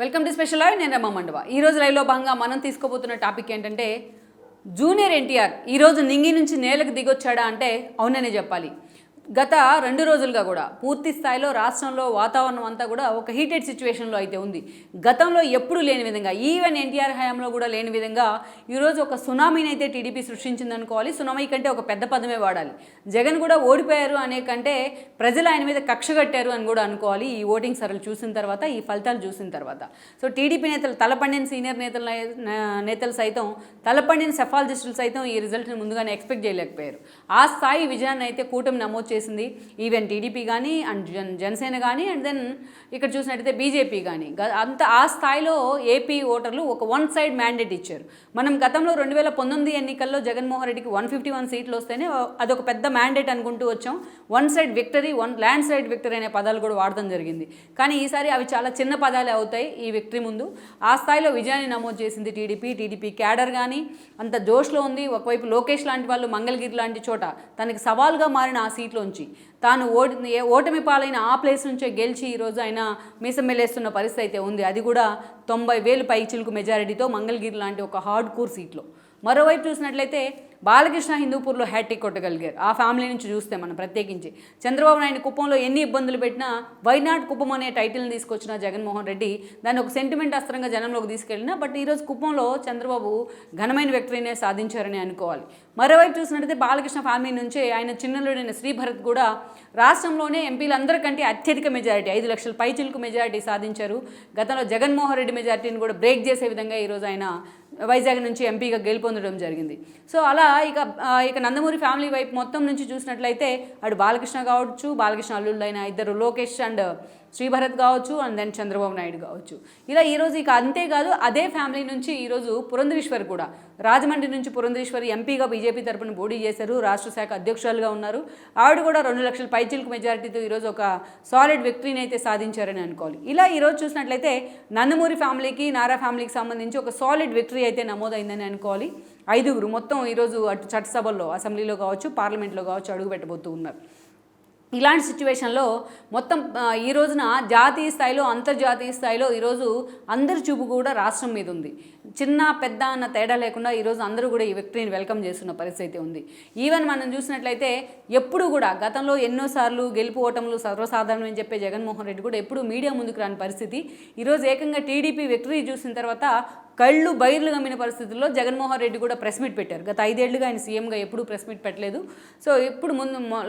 Welcome to special live. నేను రమ్మ మండవ. ఈరోజు లైవ్లో భాగంగా మనం తీసుకోబోతున్న టాపిక్ ఏంటంటే జూనియర్ ఎన్టీఆర్ ఈరోజు నింగి నుంచి నేలకు దిగొచ్చాడా అంటే అవుననే చెప్పాలి. గత 2 రోజులుగా కూడా పూర్తి స్థాయిలో రాష్ట్రంలో వాతావరణం అంతా కూడా ఒక హీటెడ్ సిచ్యువేషన్లో అయితే ఉంది. గతంలో ఎప్పుడూ లేని విధంగా, ఈవెన్ ఎన్టీఆర్ హయాంలో కూడా లేని విధంగా ఈరోజు ఒక సునామీని అయితే టీడీపీ సృష్టించింది అనుకోవాలి. సునామీ కంటే ఒక పెద్ద పదమే వాడాలి. జగన్ కూడా ఓడిపోయారు అనే కంటే ప్రజలు ఆయన మీద కక్ష కట్టారు అని కూడా అనుకోవాలి. ఈ ఓటింగ్ సరళి చూసిన తర్వాత, ఈ ఫలితాలు చూసిన తర్వాత. సో టీడీపీ నేతలు, తలపండిన సీనియర్ నేతలు సైతం, తలపండిన సెఫాలజిస్టులు సైతం ఈ రిజల్ట్ని ముందుగానే ఎక్స్పెక్ట్ చేయలేకపోయారు. ఆ స్థాయి విజయాన్ని అయితే కూటమి నమోదు చేసింది. ఈవెన్ టీడీపీ కానీ అండ్ జనసేన కానీ అండ్ దెన్ ఇక్కడ చూసినట్టయితే బీజేపీ కానీ అంత ఆ స్థాయిలో ఏపీ ఓటర్లు ఒక వన్ సైడ్ మ్యాండేట్ ఇచ్చారు. మనం గతంలో 2019 ఎన్నికల్లో జగన్మోహన్ రెడ్డికి 151 సీట్లు వస్తేనే అదొక పెద్ద మ్యాండేట్ అనుకుంటూ వచ్చాం. One side victory, land side victory అనే పదాలు కూడా వాడటం జరిగింది. కానీ ఈసారి అవి చాలా చిన్న పదాలే అవుతాయి ఈ విక్టరీ ముందు. ఆ స్థాయిలో విజయాన్ని నమోదు చేసింది టీడీపీ క్యాడర్ కానీ అంత జోష్లో ఉంది. ఒకవైపు లోకేష్ లాంటి వాళ్ళు మంగళగిరి లాంటి చోట తనకి సవాల్గా మారిన ఆ సీట్లోంచి తాను ఓటమి పాలైన ఆ ప్లేస్ నుంచే గెలిచి ఈరోజు ఆయన మీసం మెల్లేస్తున్న పరిస్థితి అయితే ఉంది. అది కూడా 90,000 పైచిలుకు మెజారిటీతో మంగళగిరి లాంటి ఒక హార్డ్ కోర్ సీట్లో. మరోవైపు చూసినట్లయితే బాలకృష్ణ హిందూపూర్లో హ్యాట్రిక్ కొట్టగలిగారు. ఆ ఫ్యామిలీ నుంచి చూస్తే మనం ప్రత్యేకించి చంద్రబాబు నాయుడు కుప్పంలో ఎన్ని ఇబ్బందులు పెట్టినా వైనాడ్ కుప్పం అనే టైటిల్ని తీసుకొచ్చిన జగన్మోహన్ రెడ్డి దాన్ని ఒక సెంటిమెంట్ అస్త్రంగా జనంలోకి తీసుకెళ్ళినా బట్ ఈరోజు కుప్పంలో చంద్రబాబు ఘనమైన విక్టరీనే సాధించారని అనుకోవాలి. మరోవైపు చూసినట్టయితే బాలకృష్ణ ఫ్యామిలీ నుంచే ఆయన చిన్నలుడైన శ్రీభరత్ కూడా రాష్ట్రంలోనే ఎంపీలందరికంటే అత్యధిక మెజారిటీ 5 లక్షల పైచిలుకు మెజారిటీ సాధించారు. గతంలో జగన్మోహన్ రెడ్డి మెజారిటీని కూడా బ్రేక్ చేసే విధంగా ఈరోజు ఆయన వైజాగ్ నుంచి ఎంపీగా గెలుపొందడం జరిగింది. సో అలా ఇక నందమూరి ఫ్యామిలీ వైపు మొత్తం నుంచి చూసినట్లయితే అటు బాలకృష్ణ కావచ్చు, బాలకృష్ణ అల్లుళ్ళైన ఇద్దరు లోకేష్ అండ్ శ్రీభరత్ కావచ్చు అండ్ దెన్ చంద్రబాబు నాయుడు కావచ్చు. ఇలా ఈరోజు ఇక అంతేకాదు అదే ఫ్యామిలీ నుంచి ఈరోజు పురంధరేశ్వరి కూడా రాజమండ్రి నుంచి పురంధరేశ్వరి ఎంపీగా బీజేపీ తరపున పోటీ చేశారు. రాష్ట్ర శాఖ అధ్యక్షురాలుగా ఉన్నారు. ఆవిడ కూడా 2 లక్షల పైచిలుకు మెజారిటీతో ఈరోజు ఒక సాలిడ్ విక్టరీని అయితే సాధించారని అనుకోవాలి. ఇలా ఈరోజు చూసినట్లయితే నందమూరి ఫ్యామిలీకి, నారా ఫ్యామిలీకి సంబంధించి ఒక సాలిడ్ విక్టరీ అయితే నమోదైందని అనుకోవాలి. 5గురు మొత్తం ఈరోజు అటు చట్టసభల్లో, అసెంబ్లీలో కావచ్చు, పార్లమెంట్లో కావచ్చు అడుగు పెట్టబోతూ ఉన్నారు. ఇలాంటి సిచ్యువేషన్లో మొత్తం ఈ రోజున జాతీయ స్థాయిలో, అంతర్జాతీయ స్థాయిలో ఈరోజు అందరి చూపు కూడా రాష్ట్రం మీద ఉంది. చిన్న పెద్ద అన్న తేడా లేకుండా ఈరోజు అందరూ కూడా ఈ విక్టరీని వెల్కమ్ చేస్తున్న పరిస్థితి ఉంది. ఈవెన్ మనం చూసినట్లయితే ఎప్పుడు కూడా గతంలో ఎన్నోసార్లు గెలుపు ఓటములు సర్వసాధారణం అని చెప్పే జగన్మోహన్ రెడ్డి కూడా ఎప్పుడు మీడియా ముందుకు రాని పరిస్థితి. ఈరోజు ఏకంగా టీడీపీ విక్టరీ చూసిన తర్వాత కళ్ళు బైర్లు గమ్మిన పరిస్థితుల్లో జగన్మోహన్ రెడ్డి కూడా ప్రెస్ మీట్ పెట్టారు. గత 5 ఏళ్లుగా ఆయన సీఎంగా ఎప్పుడూ ప్రెస్ మీట్ పెట్టలేదు. సో ఇప్పుడు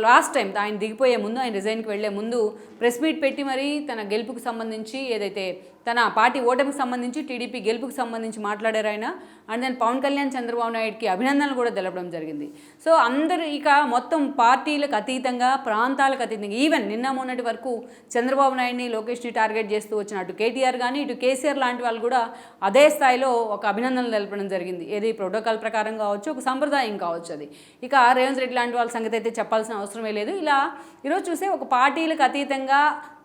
లాస్ట్ టైం ఆయన దిగిపోయే ముందు, ఆయన రిజైన్కి వెళ్లే ముందు ప్రెస్ మీట్ పెట్టి మరి తన గెలుపుకు సంబంధించి ఏదైతే తన పార్టీ ఓటమికి సంబంధించి, టీడీపీ గెలుపుకి సంబంధించి మాట్లాడారు ఆయన. అండ్ దెన్ పవన్ కళ్యాణ్, చంద్రబాబు నాయుడుకి అభినందనలు కూడా తెలపడం జరిగింది. సో అందరూ ఇక మొత్తం పార్టీలకు అతీతంగా, ప్రాంతాలకు అతీతంగా, ఈవెన్ నిన్న మొన్నటి వరకు చంద్రబాబు నాయుడిని, లోకేష్ని టార్గెట్ చేస్తూ వచ్చిన అటు కేటీఆర్ కానీ ఇటు కేసీఆర్ లాంటి వాళ్ళు కూడా అదే స్థాయిలో ఒక అభినందనలు తెలపడం జరిగింది. ఏది ప్రోటోకాల్ ప్రకారం కావచ్చు, ఒక సంప్రదాయం కావచ్చు. అది ఇక రేవంత్ రెడ్డి లాంటి వాళ్ళ సంగతి అయితే చెప్పాల్సిన అవసరమే లేదు. ఇలా ఈరోజు చూస్తే ఒక పార్టీలకు అతీతంగా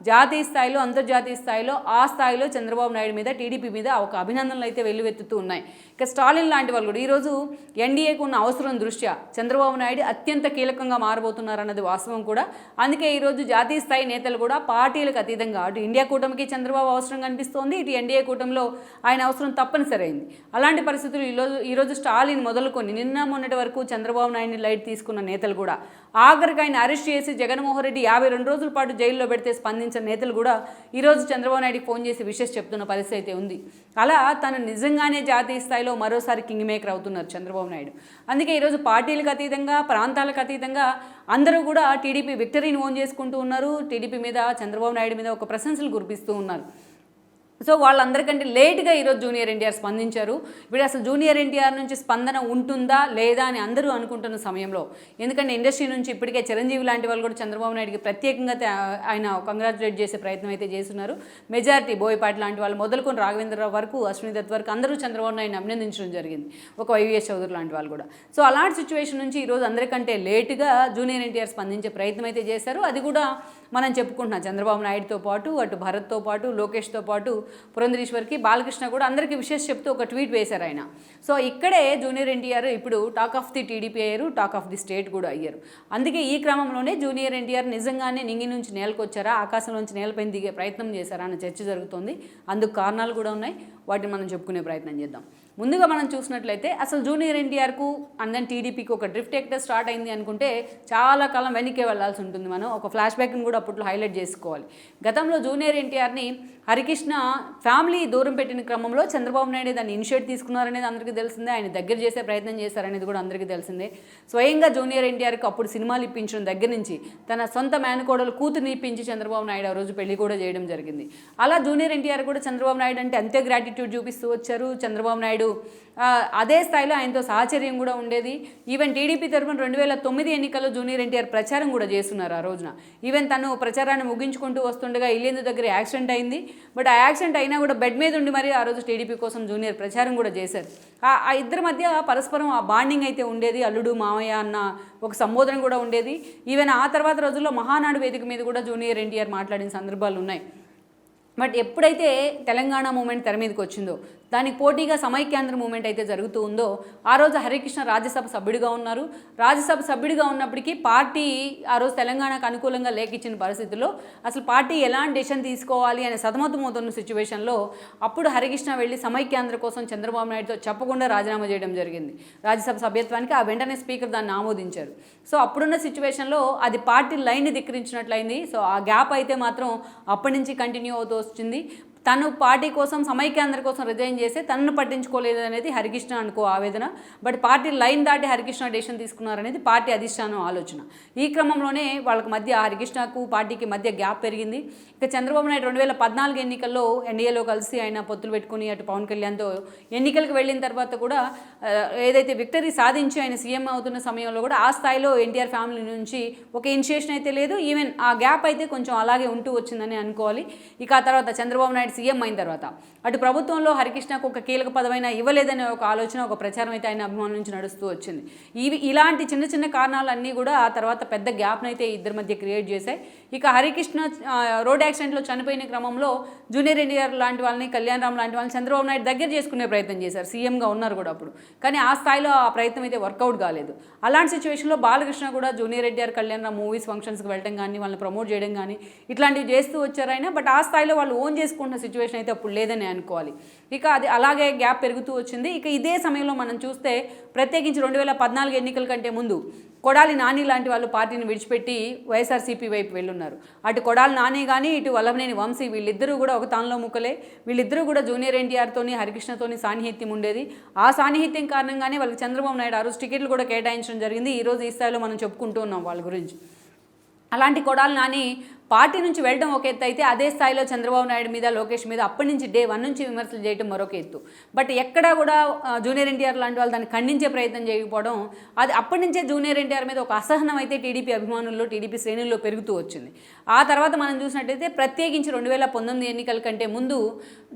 జాతీయ స్థాయిలో, అంతర్జాతీయ స్థాయిలో, ఆ స్థాయిలో చంద్రబాబు నాయుడు మీద, టీడీపీ మీద ఒక అభినందనలు అయితే వెల్లువెత్తుతూ ఉన్నాయి. ఇక స్టాలిన్ లాంటి వాళ్ళు కూడా ఈరోజు ఎన్డీఏకు ఉన్న అవసరం దృష్ట్యా చంద్రబాబు నాయుడు అత్యంత కీలకంగా మారబోతున్నారన్నది వాస్తవం కూడా. అందుకే ఈరోజు జాతీయ స్థాయి నేతలు కూడా పార్టీలకు అతీతంగా అటు ఇండియా కూటమికి చంద్రబాబు అవసరం కనిపిస్తోంది, ఇటు ఎన్డీఏ కూటమిలో ఆయన అవసరం తప్పనిసరైంది. అలాంటి పరిస్థితులు ఈరోజు స్టాలిన్ మొదలుకొని నిన్న మొన్నటి వరకు చంద్రబాబు నాయుడిని లైట్ తీసుకున్న నేతలు కూడా ఆఖరికి ఆయన అరెస్ట్ చేసి జగన్మోహన్ రెడ్డి 52 రోజుల పాటు జైల్లో పెడితే స్పందించిన నేతలు కూడా ఈరోజు చంద్రబాబు నాయుడికి ఫోన్ చేసి విషెస్ చెప్తున్న పరిస్థితి అయితే ఉంది. అలా తను నిజంగానే జాతీయ స్థాయిలో మరోసారి కింగ్ మేకర్ అవుతున్నారు చంద్రబాబు నాయుడు. అందుకే ఈరోజు పార్టీలకు అతీతంగా, ప్రాంతాలకు అతీతంగా అందరూ కూడా టీడీపీ విక్టరీని ఓన్ చేసుకుంటూ ఉన్నారు. టీడీపీ మీద, చంద్రబాబు నాయుడు మీద ఒక ప్రశంసలు కురిపిస్తూ ఉన్నారు. సో వాళ్ళందరికంటే లేట్గా ఈరోజు జూనియర్ ఎన్టీఆర్ స్పందించారు. ఇప్పుడు అసలు జూనియర్ ఎన్టీఆర్ నుంచి స్పందన ఉంటుందా లేదా అని అందరూ అనుకుంటున్న సమయంలో, ఎందుకంటే ఇండస్ట్రీ నుంచి ఇప్పటికే చిరంజీవి లాంటి వాళ్ళు కూడా చంద్రబాబు నాయుడికి ప్రత్యేకంగా ఆయన కంగ్రాచులేట్ చేసే ప్రయత్నం అయితే చేస్తున్నారు. మెజారిటీ బోయపాటి లాంటి వాళ్ళు మొదలుకొని రాఘవేంద్రరావు వరకు, అశ్విని దత్ వరకు అందరూ చంద్రబాబు నాయుడిని అభినందించడం జరిగింది. ఒక వైవీఎస్ చౌదరి లాంటి వాళ్ళు కూడా. సో అలాంటి సిచ్యువేషన్ నుంచి ఈరోజు అందరికంటే లేటుగా జూనియర్ ఎన్టీఆర్ స్పందించే ప్రయత్నం అయితే చేశారు. అది కూడా మనం చెప్పుకుంటున్నాం. చంద్రబాబు నాయుడుతో పాటు, అటు భరత్తో పాటు, లోకేష్తో పాటు పురంధరేశ్వర్కి, బాలకృష్ణ కూడా అందరికీ విషెస్ చెప్తూ ఒక ట్వీట్ వేశారు ఆయన. సో ఇక్కడే జూనియర్ ఎన్టీఆర్ ఇప్పుడు టాక్ ఆఫ్ ది టీడీపీ అయ్యారు, టాక్ ఆఫ్ ది స్టేట్ కూడా అయ్యారు. అందుకే ఈ క్రమంలోనే జూనియర్ ఎన్టీఆర్ నిజంగానే నింగి నుంచి నేలకొచ్చారా, ఆకాశంలోంచి నేలపైన దిగే ప్రయత్నం చేశారా అన్న చర్చ జరుగుతోంది. అందుకు కారణాలు కూడా ఉన్నాయి, వాటిని మనం చెప్పుకునే ప్రయత్నం చేద్దాం. ముందుగా మనం చూసినట్లయితే అసలు జూనియర్ ఎన్టీఆర్కు అండ్ దెన్ టీడీపీకి ఒక డ్రిఫ్ట్ ఎక్కడ స్టార్ట్ అయింది అనుకుంటే చాలా కాలం వెనక్కే వెళ్లాల్సి ఉంటుంది. మనం ఒక ఫ్లాష్ బ్యాక్ని కూడా అప్పట్లో హైలైట్ చేసుకోవాలి. గతంలో జూనియర్ ఎన్టీఆర్ని హరికృష్ణ ఫ్యామిలీ దూరం పెట్టిన క్రమంలో చంద్రబాబు నాయుడు దాన్ని ఇనిషియేట్ తీసుకున్నారనేది అందరికీ తెలిసిందే, ఆయన దగ్గర చేసే ప్రయత్నం చేశారనేది కూడా అందరికీ తెలిసిందే. స్వయంగా జూనియర్ ఎన్టీఆర్కి అప్పుడు సినిమాలు ఇప్పించడం దగ్గర నుంచి తన సొంత మేనకోడలు కూతుర్ని ఇప్పించి చంద్రబాబు నాయుడు ఆ రోజు పెళ్లి కూడా చేయడం జరిగింది. అలా జూనియర్ ఎన్టీఆర్ కూడా చంద్రబాబు నాయుడు అంటే అంతే గ్రాటిట్యూడ్ చూపిస్తూ వచ్చారు. చంద్రబాబు నాయుడు అదే స్థాయిలో ఆయనతో సాహచర్యం కూడా ఉండేది. ఈవెన్ టీడీపీ తరఫున 2009 ఎన్నికల్లో జూనియర్ ఎన్టీఆర్ ప్రచారం కూడా చేస్తున్నారు ఆ రోజున. ఈవెన్ తను ప్రచారాన్ని ముగించుకుంటూ వస్తుండగా ఇల్లేందు దగ్గర యాక్సిడెంట్ అయింది. బట్ ఆ యాక్సిడెంట్ అయినా కూడా బెడ్ మీద ఉండి మరి ఆ రోజు టీడీపీ కోసం జూనియర్ ప్రచారం కూడా చేశారు. ఆ ఇద్దరి మధ్య పరస్పరం ఆ బాండింగ్ అయితే ఉండేది, అల్లుడు మామయ్య అన్న ఒక సంబోధన కూడా ఉండేది. ఈవెన్ ఆ తర్వాత రోజుల్లో మహానాడు వేదిక మీద కూడా జూనియర్ ఎన్టీఆర్ మాట్లాడిన సందర్భాలు ఉన్నాయి. బట్ ఎప్పుడైతే తెలంగాణ మూమెంట్ తెర మీదకి వచ్చిందో, దానికి పోటీగా సమైక్యాంధ్ర మూమెంట్ అయితే జరుగుతూ ఉందో, ఆ రోజు హరికృష్ణ రాజ్యసభ సభ్యుడిగా ఉన్నారు. రాజ్యసభ సభ్యుడిగా ఉన్నప్పటికీ పార్టీ ఆ రోజు తెలంగాణకు అనుకూలంగా లేఖించిన పరిస్థితుల్లో అసలు పార్టీ ఎలాంటి డెసిషన్ తీసుకోవాలి అనే సతమతమవుతున్న సిచ్యువేషన్లో అప్పుడు హరికృష్ణ వెళ్ళి సమైక్యాంధ్ర కోసం చంద్రబాబు నాయుడుతో చెప్పకుండా రాజీనామా చేయడం జరిగింది రాజ్యసభ సభ్యత్వానికి. ఆ వెంటనే స్పీకర్ దాన్ని ఆమోదించారు. సో అప్పుడున్న సిచ్యువేషన్లో అది పార్టీ లైన్ని ధిక్కరించినట్లయింది. సో ఆ గ్యాప్ అయితే మాత్రం అప్పటి నుంచి కంటిన్యూ అవుతూ వచ్చింది. తను పార్టీ కోసం సమైక్యాంధ్ర కోసం రిజైన్ చేసి తనను పట్టించుకోలేదు అనేది హరికృష్ణ అనుకో ఆవేదన. బట్ పార్టీ లైన్ దాటి హరికృష్ణ డెసిషన్ తీసుకున్నారనేది పార్టీ అధిష్టానం ఆలోచన. ఈ క్రమంలోనే వాళ్ళకి మధ్య హరికృష్ణకు పార్టీకి మధ్య గ్యాప్ పెరిగింది. ఇక చంద్రబాబు నాయుడు 2014 ఎన్నికల్లో ఎన్డీఏలో కలిసి ఆయన పొత్తులు పెట్టుకుని అటు పవన్ కళ్యాణ్తో ఎన్నికలకు వెళ్ళిన తర్వాత కూడా ఏదైతే విక్టరీ సాధించి ఆయన సీఎం అవుతున్న సమయంలో కూడా ఆ స్థాయిలో ఎన్టీఆర్ ఫ్యామిలీ నుంచి ఒక ఇనిషియేషన్ అయితే లేదు. ఈవెన్ ఆ గ్యాప్ అయితే కొంచెం అలాగే ఉంటూ వచ్చిందని అనుకోవాలి. ఇక ఆ తర్వాత చంద్రబాబు నాయుడు సీఎం అయిన తర్వాత అటు ప్రభుత్వంలో హరికృష్ణకు ఒక కీలక పదవైనా ఇవ్వలేదనే ఒక ఆలోచన, ఒక ప్రచారం అయితే ఆయన అభిమానుల నుంచి నడుస్తూ వచ్చింది. ఇలాంటి చిన్న చిన్న కారణాలన్నీ కూడా ఆ తర్వాత పెద్ద గ్యాప్ను అయితే ఇద్దరి మధ్య క్రియేట్ చేశాయి. ఇక హరికృష్ణ రోడ్ యాక్సిడెంట్లో చనిపోయిన క్రమంలో జూనియర్ ఎన్టీఆర్ లాంటి వాళ్ళని, కళ్యాణ్ రామ్ లాంటి వాళ్ళని చంద్రబాబు నాయుడు దగ్గర చేసుకునే ప్రయత్నం చేశారు. సీఎంగా ఉన్నారు కూడా అప్పుడు. కానీ ఆ స్థాయిలో ఆ ప్రయత్నం అయితే వర్కౌట్ కాలేదు. అలాంటి సిచ్యువేషన్లో బాలకృష్ణ కూడా జూనియర్ ఎన్టీఆర్, కళ్యాణ్ రామ్ మూవీస్ ఫంక్షన్స్కి వెళ్ళడం కానీ, వాళ్ళని ప్రమోట్ చేయడం కానీ ఇట్లాంటివి చేస్తూ వచ్చారైనా. బట్ ఆ స్థాయిలో వాళ్ళు ఓన్ చేసుకుంటున్న సిచ్యువేషన్ అయితే అప్పుడు లేదని అనుకోవాలి. ఇక అది అలాగే గ్యాప్ పెరుగుతూ వచ్చింది. ఇక ఇదే సమయంలో మనం చూస్తే ప్రత్యేకించి 2014 ఎన్నికల కంటే ముందు కొడాలి నాని లాంటి వాళ్ళు పార్టీని విడిచిపెట్టి వైఎస్ఆర్సీపీ వైపు వెళ్ళున్నారు. అటు కొడాలి నాని కానీ, ఇటు వల్లభనేని వంశీ వీళ్ళిద్దరూ కూడా ఒక తానులో ముక్కలే. వీళ్ళిద్దరూ కూడా జూనియర్ ఎన్టీఆర్తోని, హరికృష్ణతోని సాన్నిహిత్యం ఉండేది. ఆ సాన్నిహిత్యం కారణంగానే వాళ్ళకి చంద్రబాబు నాయుడు ఆ రోజు టికెట్లు కూడా కేటాయించడం జరిగింది. ఈరోజు ఈ స్థాయిలో మనం చెప్పుకుంటూ ఉన్నాం వాళ్ళ గురించి. అలాంటి కొడాలి నాని పార్టీ నుంచి వెళ్ళడం ఒక ఎత్తు అయితే, అదే స్థాయిలో చంద్రబాబు నాయుడు మీద, లోకేష్ మీద అప్పటి నుంచి డే 1 నుంచి విమర్శలు చేయడం మరొక ఎత్తు. బట్ ఎక్కడా కూడా జూనియర్ ఎన్టీఆర్ లాంటి వాళ్ళు దాన్ని ఖండించే ప్రయత్నం చేయకపోవడం, అది అప్పటి నుంచే జూనియర్ ఎన్టీఆర్ మీద ఒక అసహనం అయితే టీడీపీ అభిమానుల్లో, టీడీపీ శ్రేణుల్లో పెరుగుతూ వచ్చింది. ఆ తర్వాత మనం చూసినట్టయితే ప్రత్యేకించి 2019 ఎన్నికల కంటే ముందు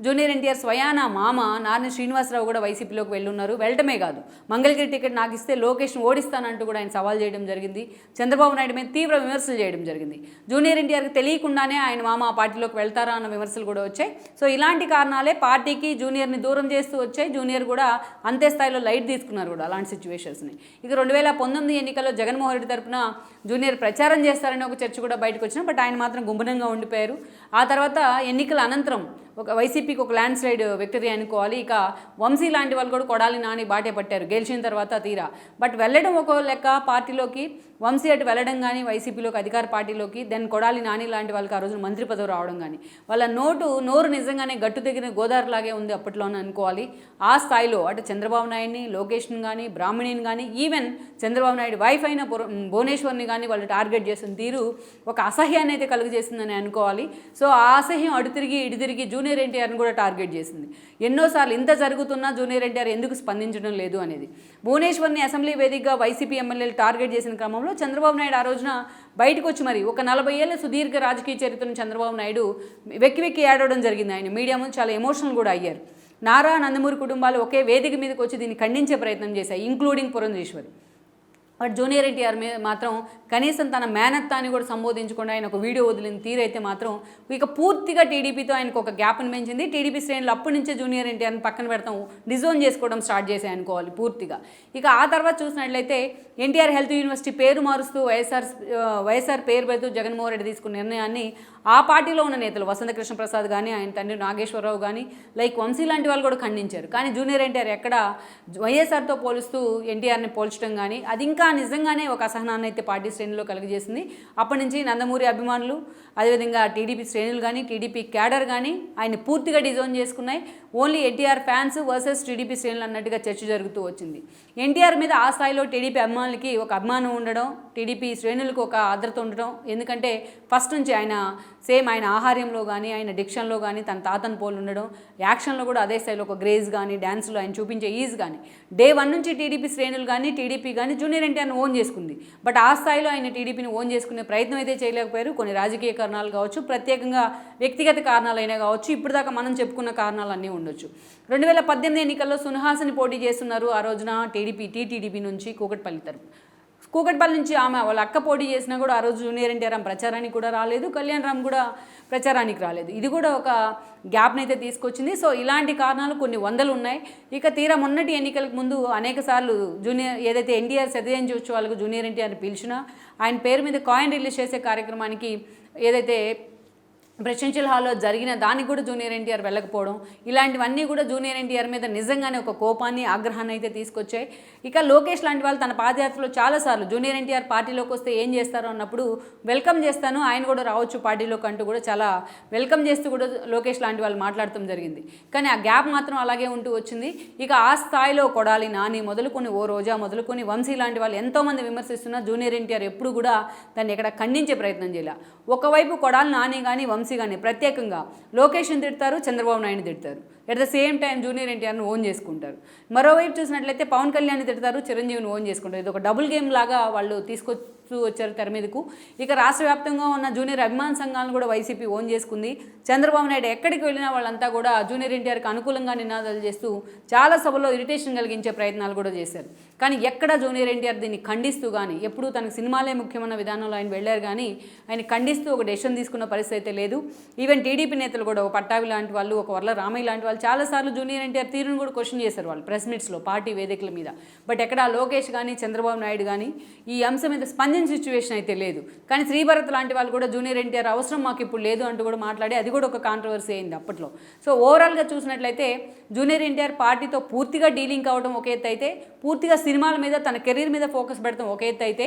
జూనియర్ ఎన్టీఆర్ స్వయానా మామ నారాయణ శ్రీనివాసరావు కూడా వైసీపీలోకి వెళ్ళున్నారు. వెళ్ళటమే కాదు, మంగళగిరి టికెట్ నాకు ఇస్తే లోకేష్ను ఓడిస్తానంటూ కూడా ఆయన సవాల్ చేయడం జరిగింది. చంద్రబాబు నాయుడు మీద తీవ్ర విమర్శలు చేయడం జరిగింది. జూనియర్ ఎన్టీఆర్ తెలియకుండానే ఆయన మామ ఆ పార్టీలోకి వెళ్తారా అన్న విమర్శలు కూడా వచ్చాయి. సో ఇలాంటి కారణాలే పార్టీకి జూనియర్ని దూరం చేస్తూ వచ్చాయి. జూనియర్ కూడా అంతే స్థాయిలో లైట్ తీసుకున్నారు కూడా అలాంటి సిచ్యువేషన్స్ని. ఇక 2019 ఎన్నికల్లో జగన్మోహన్ రెడ్డి తరఫున జూనియర్ ప్రచారం చేస్తారని ఒక చర్చ కూడా బయటకు వచ్చినా, బట్ ఆయన మాత్రం గుంభనంగా ఉండిపోయారు. ఆ తర్వాత ఎన్నికల అనంతరం ఒక వైసీపీకి ఒక ల్యాండ్ స్లైడ్ విక్టరీ అనుకోవాలి. ఇక వంశీ లాంటి వాళ్ళు కూడా కొడాలి నాని బాటే పట్టారు గెలిచిన తర్వాత తీరా. బట్ వెళ్ళడం ఒక లెక్క పార్టీలోకి, వంశీ అటు వెళ్ళడం కానీ వైసీపీలోకి అధికార పార్టీలోకి, దెన్ కొడాలి నాని లాంటి వాళ్ళకి ఆ రోజున మంత్రి పదవి రావడం కానీ, వాళ్ళ నోరు నిజంగానే గట్టు దగ్గర గోదావరిలాగే ఉంది అప్పట్లోనే అనుకోవాలి. ఆ స్థాయిలో అటు చంద్రబాబు నాయుడిని, లోకేష్ని కానీ, బ్రాహ్మణిని కానీ, ఈవెన్ చంద్రబాబు నాయుడు వైఫ్ అయిన భువనేశ్వర్ని కానీ వాళ్ళు టార్గెట్ చేసిన తీరు ఒక అసహ్యాన్ని అయితే కలుగజేసిందని అనుకోవాలి. సో ఆ అసహ్యం అటు తిరిగి ఇటు తిరిగి జూనియర్ ఎన్టీఆర్ని కూడా టార్గెట్ చేసింది. ఎన్నోసార్లు ఇంత జరుగుతున్నా జూనియర్ ఎన్టీఆర్ ఎందుకు స్పందించడం లేదు అనేది. భువనేశ్వర్ని అసెంబ్లీ వేదికగా వైసీపీ ఎమ్మెల్యేలు టార్గెట్ చేసిన క్రమంలో చంద్రబాబు నాయుడు ఆ రోజున బయటకు వచ్చి మరి ఒక 40 ఏళ్ల సుదీర్ఘ రాజకీయ చరిత్రను చంద్రబాబు నాయుడు వెక్కి వెక్కి ఏడవడం జరిగింది. ఆయన మీడియా ముందు చాలా ఎమోషనల్ కూడా అయ్యారు. నారా, నందమూరి కుటుంబాలు ఒకే వేదిక మీదకి వచ్చి దీన్ని ఖండించే ప్రయత్నం చేశాయి, including Purandeswari. But junior NTR మాత్రం కనీసం తన మేనత్తాన్ని కూడా సంబోధించకుండా ఆయన ఒక వీడియో వదిలిన తీరైతే మాత్రం ఇక పూర్తిగా టీడీపీతో ఆయనకు ఒక గ్యాప్ని పెంచింది. టీడీపీ శ్రేణులు అప్పటి నుంచే జూనియర్ ఎన్టీఆర్ని పక్కన పెడతాం, డిజోన్ చేసుకోవడం స్టార్ట్ చేసాయి అనుకోవాలి పూర్తిగా. ఇక ఆ తర్వాత చూసినట్లయితే ఎన్టీఆర్ హెల్త్ యూనివర్సిటీ పేరు మారుస్తూ వైఎస్ఆర్ పేరు పెడుతూ జగన్మోహన్ రెడ్డి తీసుకున్న నిర్ణయాన్ని ఆ పార్టీలో ఉన్న నేతలు వసంత కృష్ణ ప్రసాద్ కానీ, ఆయన తండ్రి నాగేశ్వరరావు కానీ, లైక్ వంశీ లాంటి వాళ్ళు కూడా ఖండించారు. కానీ జూనియర్ ఎన్టీఆర్ ఎక్కడ వైఎస్ఆర్తో పోలుస్తూ ఎన్టీఆర్ని పోల్చడం కానీ అది ఇంకా నిజంగానే ఒక అసహనాన్ని అయితే పార్టీ శ్రేణుల్లో కలుగజేసింది. అప్పటి నుంచి నందమూరి అభిమానులు, అదేవిధంగా టీడీపీ శ్రేణులు కానీ, టీడీపీ క్యాడర్ కానీ ఆయన పూర్తిగా డిజోన్ చేసుకున్నాయి. Only NTR fans versus TDP శ్రేణులు అన్నట్టుగా చర్చ జరుగుతూ వచ్చింది. ఎన్టీఆర్ మీద ఆ స్థాయిలో టీడీపీ అభిమానులకి ఒక అభిమానం ఉండడం, టీడీపీ శ్రేణులకు ఒక ఆదరత ఉండడం. ఎందుకంటే ఫస్ట్ నుంచి ఆయన ఆయన ఆహార్యంలో కానీ, ఆయన డిక్షన్లో కానీ తన తాతను పోలు ఉండడం, యాక్షన్లో కూడా అదే స్థాయిలో ఒక గ్రేజ్ కానీ, డ్యాన్స్లో ఆయన చూపించే ఈజ్ కానీ డే 1 నుంచి టీడీపీ శ్రేణులు కానీ, టీడీపీ కానీ జూనియర్ ఎన్టీఆర్ని ఓన్ చేసుకుంది. బట్ ఆ స్థాయిలో ఆయన టీడీపీని ఓన్ చేసుకునే ప్రయత్నం అయితే చేయలేకపోయారు. కొన్ని రాజకీయ కారణాలు కావచ్చు, ప్రత్యేకంగా వ్యక్తిగత కారణాలైనా కావచ్చు, ఇప్పుడు దాకా మనం చెప్పుకున్న కారణాలు అన్నీ ఉండొచ్చు. 2018 ఎన్నికల్లో సునహాసిని పోటీ చేస్తున్నారు. ఆ రోజున టీటీడీపీ నుంచి కూకట్పల్లి నుంచి ఆమె వాళ్ళ అక్క పోటీ చేసినా కూడా ఆ రోజు జూనియర్ ఎన్టీఆర్ ప్రచారానికి కూడా రాలేదు, కళ్యాణ్ రామ్ కూడా ప్రచారానికి రాలేదు. ఇది కూడా ఒక గ్యాప్ని అయితే తీసుకొచ్చింది. సో ఇలాంటి కారణాలు కొన్ని వందలు ఉన్నాయి. ఇక తీరా మొన్నటి ఎన్నికలకు ముందు అనేక సార్లు ఏదైతే ఎన్టీఆర్ శతజయంతి ఉత్సవాలకు జూనియర్ ఎన్టీఆర్ని పిలిచినా ఆయన పేరు మీద కాయిన్ రిలీజ్ చేసే కార్యక్రమానికి ఏదైతే ప్రెసిడెన్షియల్ హాల్లో జరిగిన దానికి కూడా జూనియర్ ఎన్టీఆర్ వెళ్ళకపోవడం, ఇలాంటివన్నీ కూడా జూనియర్ ఎన్టీఆర్ మీద నిజంగానే ఒక కోపాన్ని, ఆగ్రహాన్ని అయితే తీసుకొచ్చాయి. ఇక లోకేష్ లాంటి వాళ్ళు తన పాదయాత్రలో చాలాసార్లు జూనియర్ ఎన్టీఆర్ పార్టీలోకి వస్తే ఏం చేస్తారో అన్నప్పుడు వెల్కమ్ చేస్తాను, ఆయన కూడా రావచ్చు పార్టీలోకి అంటూ కూడా చాలా వెల్కమ్ చేస్తూ కూడా లోకేష్ లాంటి వాళ్ళు మాట్లాడటం జరిగింది. కానీ ఆ గ్యాప్ మాత్రం అలాగే ఉంటూ వచ్చింది. ఇక ఆ స్థాయిలో కొడాలి నాని మొదలుకొని, ఓ రోజా మొదలుకొని, వంశీ లాంటి వాళ్ళు ఎంతోమంది విమర్శిస్తున్నా జూనియర్ ఎన్టీఆర్ ఎప్పుడు కూడా దాన్ని ఎక్కడ ఖండించే ప్రయత్నం చేయాలి. ఒకవైపు కొడాలి నాని కానీ, వంశీ కానీ ప్రత్యేకంగా లోకేష్ని తిడతారు, చంద్రబాబు నాయుడిని తిడతారు. At the same time junior ఎన్టీఆర్ని ఓన్ చేసుకుంటారు. మరోవైపు చూసినట్లయితే పవన్ కళ్యాణ్ని తిడతారు, చిరంజీవిని ఓన్ చేసుకుంటారు. ఇది ఒక డబుల్ గేమ్ లాగా వాళ్ళు తీసుకొస్తూ వచ్చారు తెర మీదకు. ఇక రాష్ట్ర వ్యాప్తంగా ఉన్న జూనియర్ అభిమాన సంఘాలను కూడా వైసీపీ ఓన్ చేసుకుంది. చంద్రబాబు నాయుడు ఎక్కడికి వెళ్ళినా వాళ్ళంతా కూడా జూనియర్ ఎన్టీఆర్కి అనుకూలంగా నినాదాలు చేస్తూ చాలా సభలో ఇరిటేషన్ కలిగించే ప్రయత్నాలు కూడా చేశారు. కానీ ఎక్కడ జూనియర్ ఎన్టీఆర్ దీన్ని ఖండిస్తూ కానీ, ఎప్పుడూ తనకు సినిమాలే ముఖ్యమైన విధానంలో ఆయన వెళ్ళారు కానీ ఆయన ఖండిస్తూ ఒక డెసిషన్ తీసుకున్న పరిస్థితి అయితే లేదు. ఈవెన్ టీడీపీ నేతలు కూడా ఒక పట్టాభి లాంటి వాళ్ళు, ఒక వర్ల రామయ్య లాంటి వాళ్ళు చాలాసార్లు జూనియర్ ఎన్టీఆర్ తీరును కూడా క్వశ్చన్ చేశారు వాళ్ళు ప్రెస్ మీట్స్లో, పార్టీ వేదికల మీద. బట్ ఎక్కడ లోకేష్ కానీ, చంద్రబాబు నాయుడు కానీ ఈ అంశం మీద స్పందించిన సిచ్యువేషన్ అయితే లేదు. కానీ శ్రీభరత్ లాంటి వాళ్ళు కూడా జూనియర్ ఎన్టీఆర్ అవసరం మాకు ఇప్పుడు లేదు అంటూ కూడా మాట్లాడి అది కూడా ఒక కాంట్రవర్సీ అయింది అప్పట్లో. సో ఓవరాల్గా చూసినట్లయితే జూనియర్ ఎన్టీఆర్ పార్టీతో పూర్తిగా డీలింగ్ కావడం ఒక ఎత్తు అయితే, పూర్తిగా సినిమాల మీద తన కెరీర్ మీద ఫోకస్ పెడతాం ఒక ఎత్తు అయితే,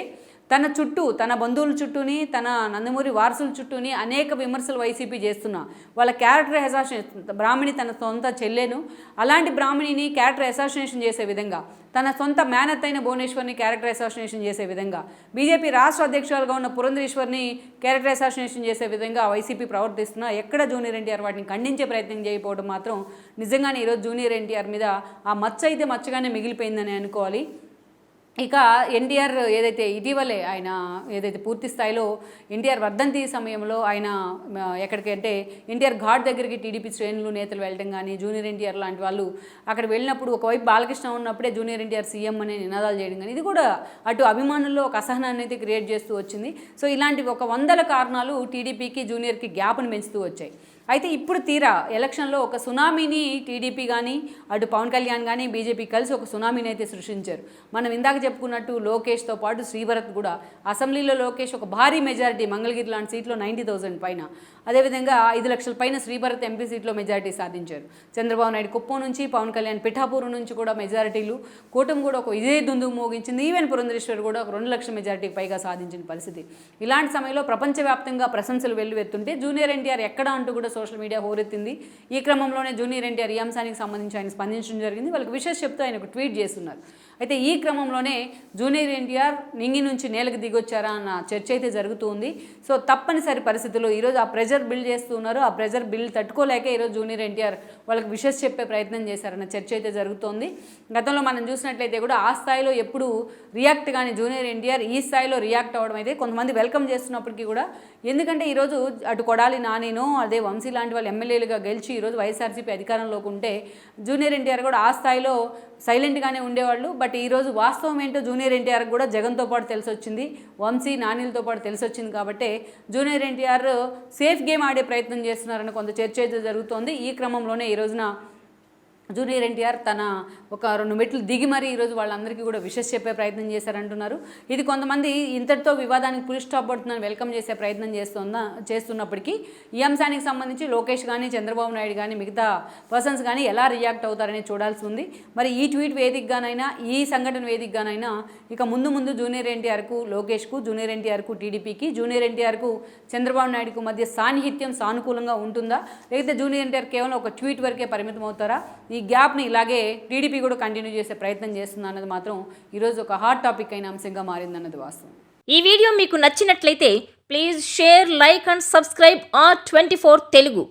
తన చుట్టూ, తన బంధువుల చుట్టూని, తన నందమూరి వారసుల చుట్టూని అనేక విమర్శలు వైసీపీ చేస్తున్నా వాళ్ళ క్యారెక్టర్ అసాసినేషన్, బ్రాహ్మణి తన సొంత చెల్లెను, అలాంటి బ్రాహ్మణిని క్యారెక్టర్ అసాసినేషన్ చేసే విధంగా, తన సొంత మేనత్ అయిన భువనేశ్వర్ని క్యారెక్టర్ అసాసినేషన్ చేసే విధంగా, బీజేపీ రాష్ట్ర అధ్యక్షురాలుగా ఉన్న పురంధరేశ్వర్ని క్యారెక్టర్ అసాసినేషన్ చేసే విధంగా వైసీపీ ప్రవర్తిస్తున్నా ఎక్కడ జూనియర్ ఎన్టీఆర్ వాటిని ఖండించే ప్రయత్నం చేయకపోవడం మాత్రం నిజంగానే ఈరోజు జూనియర్ ఎన్టీఆర్ మీద ఆ మచ్చ అయితే మచ్చగానే మిగిలిపోయిందని అనుకోవాలి. ఇక ఎన్టీఆర్ ఏదైతే ఇటీవలే ఆయన ఏదైతే పూర్తి స్థాయిలో ఎన్టీఆర్ వర్ధంతి సమయంలో ఆయన ఎక్కడికి అంటే ఎన్టీఆర్ ఘాట్ దగ్గరికి టీడీపీ శ్రేణులు నేతలు వెళ్ళడం కానీ, జూనియర్ ఎన్టీఆర్ లాంటి వాళ్ళు అక్కడ వెళ్ళినప్పుడు ఒకవైపు బాలకృష్ణ ఉన్నప్పుడే జూనియర్ ఎన్టీఆర్ సీఎం అనే నినాదాలు చేయడం కానీ, ఇది కూడా అటు అభిమానుల్లో ఒక అసహనాన్ని అయితే క్రియేట్ చేస్తూ వచ్చింది. సో ఇలాంటి ఒక 100 కారణాలు టీడీపీకి జూనియర్కి గ్యాప్ను పెంచుతూ వచ్చాయి. అయితే ఇప్పుడు తీరా ఎలక్షన్లో ఒక సునామీని టీడీపీ కానీ, అటు పవన్ కళ్యాణ్ కానీ, బీజేపీ కలిసి ఒక సునామీని అయితే సృష్టించారు. మనం ఇందాక చెప్పుకున్నట్టు లోకేష్తో పాటు శ్రీభరత్ కూడా అసెంబ్లీలో లోకేష్ ఒక భారీ మెజారిటీ, మంగళగిరి లాంటి సీట్లో 90,000 పైన, అదేవిధంగా 5 లక్షల పైన శ్రీభరత్ ఎంపీ సీట్లో మెజారిటీ సాధించారు. చంద్రబాబు నాయుడు కుప్పం నుంచి, పవన్ కళ్యాణ్ పిఠాపూర్ నుంచి కూడా మెజారిటీలు, కూటమి కూడా ఒక ఇదే దుందుకు మోగించింది. ఈవెన్ పురంధరేశ్వర్ కూడా ఒక 2 లక్షల మెజారిటీకి పైగా సాధించిన పరిస్థితి. ఇలాంటి సమయంలో ప్రపంచవ్యాప్తంగా ప్రశంసలు వెల్లువెత్తుంటే జూనియర్ ఎన్టీఆర్ ఎక్కడ అంటూ కూడా సోషల్ మీడియా హోరెత్తింది. ఈ క్రమంలోనే జూనియర్ ఎన్టీఆర్ ఈ అంశానికి సంబంధించి ఆయన స్పందించడం జరిగింది. వాళ్ళకి విషయం చెప్తూ ఆయన ఒక ట్వీట్ చేస్తున్నారు. అయితే ఈ క్రమంలోనే జూనియర్ ఎన్టీఆర్ నింగి నుంచి నేలకు దిగొచ్చారా అన్న చర్చ అయితే జరుగుతూ ఉంది. సో తప్పనిసరి పరిస్థితుల్లో ఈరోజు ఆ ప్రెజర్ ప్రెజర్ బిల్డ్ చేస్తూ ఉన్నారు. ఆ ప్రెజర్ బిల్డ్ తట్టుకోలేక ఈరోజు జూనియర్ ఎన్టీఆర్ వాళ్ళకి విషెస్ చెప్పే ప్రయత్నం చేశారన్న చర్చ అయితే జరుగుతోంది. గతంలో మనం చూసినట్లయితే కూడా ఆ స్థాయిలో ఎప్పుడు రియాక్ట్ కానీ జూనియర్ ఎన్టీఆర్ ఈ స్థాయిలో రియాక్ట్ అవ్వడం అయితే కొంతమంది వెల్కమ్ చేస్తున్నప్పటికీ కూడా, ఎందుకంటే ఈరోజు అటు కొడాలి నానినో అదే వంశీ లాంటి వాళ్ళు ఎమ్మెల్యేలుగా గెలిచి ఈరోజు వైఎస్ఆర్సీపీ అధికారంలోకి ఉంటే జూనియర్ ఎన్టీఆర్ కూడా ఆ స్థాయిలో సైలెంట్గానే ఉండేవాళ్ళు. బట్ ఈరోజు వాస్తవం ఏంటో జూనియర్ ఎన్టీఆర్ కూడా జగన్తో పాటు తెలిసి వచ్చింది, వంశీ నానిలతో పాటు తెలిసి వచ్చింది. కాబట్టి జూనియర్ ఎన్టీఆర్ సేఫ్ గేమ్ ఆడే ప్రయత్నం చేస్తున్నారని కొంత చర్చ అయితే జరుగుతోంది. ఈ క్రమంలోనే ఈ రోజున జూనియర్ ఎన్టీఆర్ తన ఒక 2 మెట్లు దిగి మరీ ఈరోజు వాళ్ళందరికీ కూడా విషెస్ చెప్పే ప్రయత్నం చేశారంటున్నారు. ఇది కొంతమంది ఇంతటితో వివాదానికి పులి స్టాప్ పడుతుందని వెల్కమ్ చేసే ప్రయత్నం చేస్తున్నప్పటికీ ఈ అంశానికి సంబంధించి లోకేష్ కానీ చంద్రబాబు నాయుడు కానీ మిగతా పర్సన్స్ కానీ ఎలా రియాక్ట్ అవుతారని చూడాల్సి ఉంది. మరి ఈ ట్వీట్ వేదికగానైనా ఈ సంఘటన వేదికగానైనా ఇక ముందు జూనియర్ ఎన్టీఆర్కు లోకేష్కు, జూనియర్ ఎన్టీఆర్కు టీడీపీకి, జూనియర్ ఎన్టీఆర్కు చంద్రబాబు నాయుడుకు మధ్య సాన్నిహిత్యం సానుకూలంగా ఉంటుందా, లేకపోతే జూనియర్ ఎన్టీఆర్ కేవలం ఒక ట్వీట్ వరకే పరిమితం అవుతారా, ఈ గ్యాప్ని ఇలాగే టీడీపీ కూడా కంటిన్యూ చేసే ప్రయత్నం చేస్తుంది అన్నది మాత్రం ఈరోజు ఒక హాట్ టాపిక్ అయిన అంశంగా మారిందన్నది వాస్తవం. ఈ వీడియో మీకు నచ్చినట్లయితే please share, like and subscribe R24 Telugu.